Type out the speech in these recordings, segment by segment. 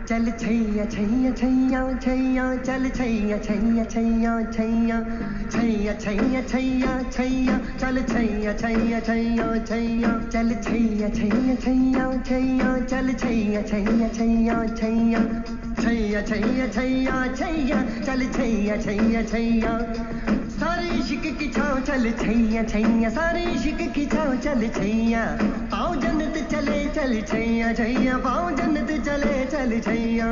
चल छैया छैया छैया छैया चल छैया छैया छैया छैया छैया छैया छैया छैया चल छैया छैया छैया छैया चल छैया छैया छैया छैया चल छैया छैया छैया छैया छैया छैया छैया छैया चल छैया छैया छैया सारे इश्क की छाँव चल छैया छैया सारे इश्क की छाँव चल छैया पाँव जन्नत चले चल छैया छैया पाँव जन्नत चले चल छैया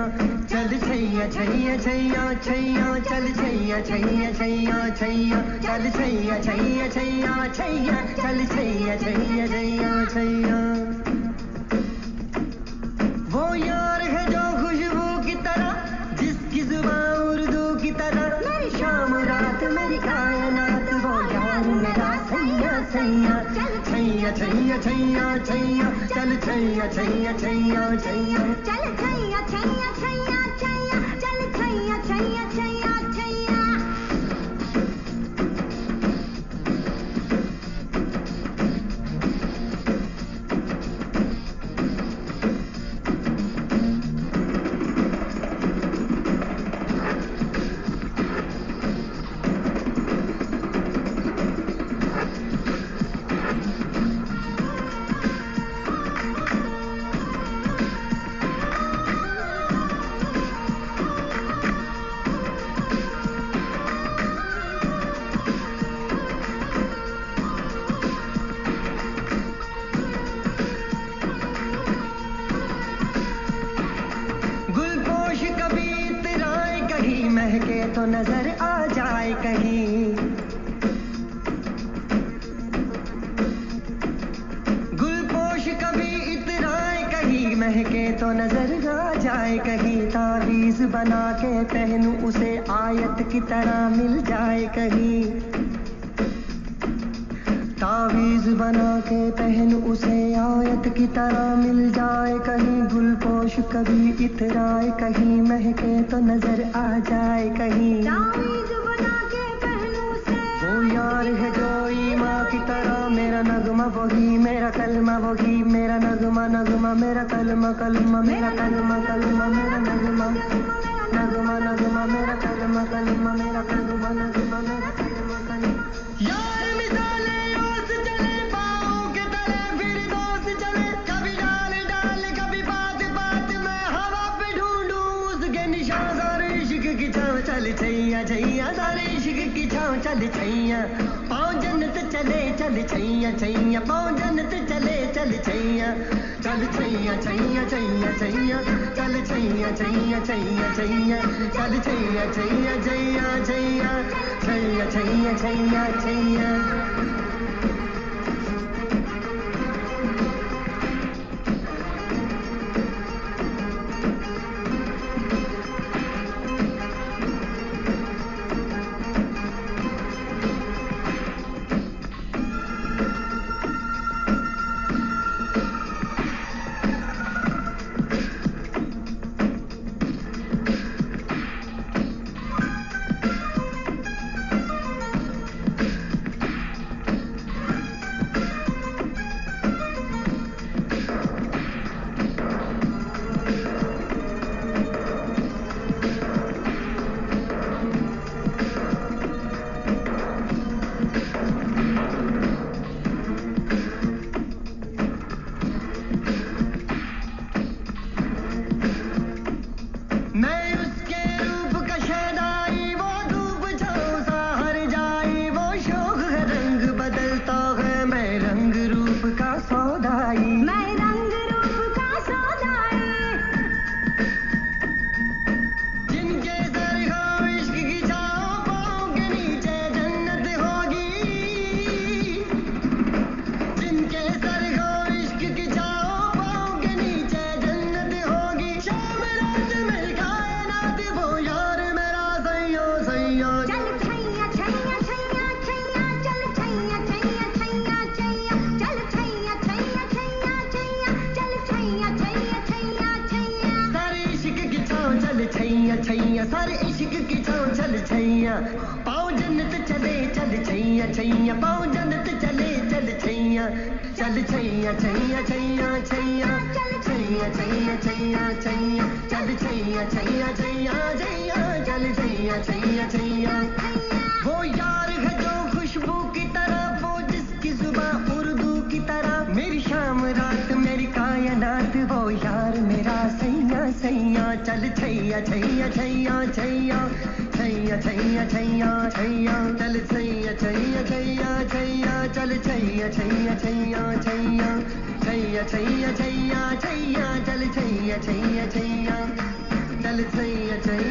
चल छैया छैया छैया छैया चल छैया छैया छैया छैया चल छैया छैया छैया छैया चल छैया छैया छैया छैया वो यार है जो खुशबू की तरह जिसकी जुबान उर्दू की तरह मेरी शाम रात मेरी कायनात वो यार मेरा सैया सैया छैया छैया छैया छैया चल छैया छैया छैया छैया चल छैया छैया छैया छैया चल छैया छैया छैया छैया महके तो नजर आ जाए कहीं गुलपोश कभी इतराए कहीं महके तो नजर आ जाए कहीं तावीज बना के पहनूं उसे आयत की तरह मिल जाए कहीं तावीज बना के पहनूं उसे आयत की तरह मिल जाए कहीं गुलपोश कभी इतराए कहीं महके तो नजर आ जाए कहीं तावीज बना के पहनूं उसे वो यार है जो ईमां की तरह मेरा नगमा वही मेरा कलमा वही मेरा नगमा नगमा मेरा कलमा कलमा मेरा कलमा कलमा मेरा नगमा नगमा नगमा मेरा कलमा कलमा मेरा कलमा नगमा मेरा कलमा कलमा यार मिसाले ओस चले पाँव के तले फिर दोस्त चले कभी डाल डाल कभी बात बात में हवा पे ढूंढूं उसके निशान सारे इश्क की छाँव चल छैया छैया सारे इश्क की छाँव चल छैया पाँव जन्नत चले चल छैया छैया पाँव जन्नत चले चल छैया चल छैया छैया छैया छैया चल छैया छैया छैया छैया चल छैया छैया छैया छैया छैया छैया छैया छैया मैं उसके रूप का शहनाई वो धूप छाँव सा हर जाई वो शौक है रंग बदलता है मैं रंग रूप का सौदाई मैं रंग रूप का सौदाई जिनके सर हो इश्क की छाँव पाँव के नीचे जन्नत होगी जिनके सर हो इश्क की छाँव पाँव के नीचे जन्नत होगी शाम रात मेरी कायनात वो यार मेरा सैया सैया चल छैया छैया छैया छैया चल छैया छैया छैया छैया चल छैया छैया छैया छैया चल छैया छैया छैया छैया सारे इश्क की छाँव चल छैया छैया सारे इश्क की छाँव चल छैया पाँव जन्नत चले चल छैया छैया पाँव जन्नत चले चल चल छैया चल छैया छैया छैया छैया छैया छैया छैया छैया चल छैया छैया छैया छैया चल छैया छैया छैया वो यार है जो खुशबू की तरह वो जिसकी जुबान उर्दू की तरह मेरी शाम रात मेरी कायनात वो यार मेरा सैया सैया चल छैया छैया छैया छैया छैया छैया छैया छैया चल छैया छैया छैया छैया चल छैया छैया छैया छैया छैया छैया छैया छैया चल छैया छैया छैया चल छैया छैया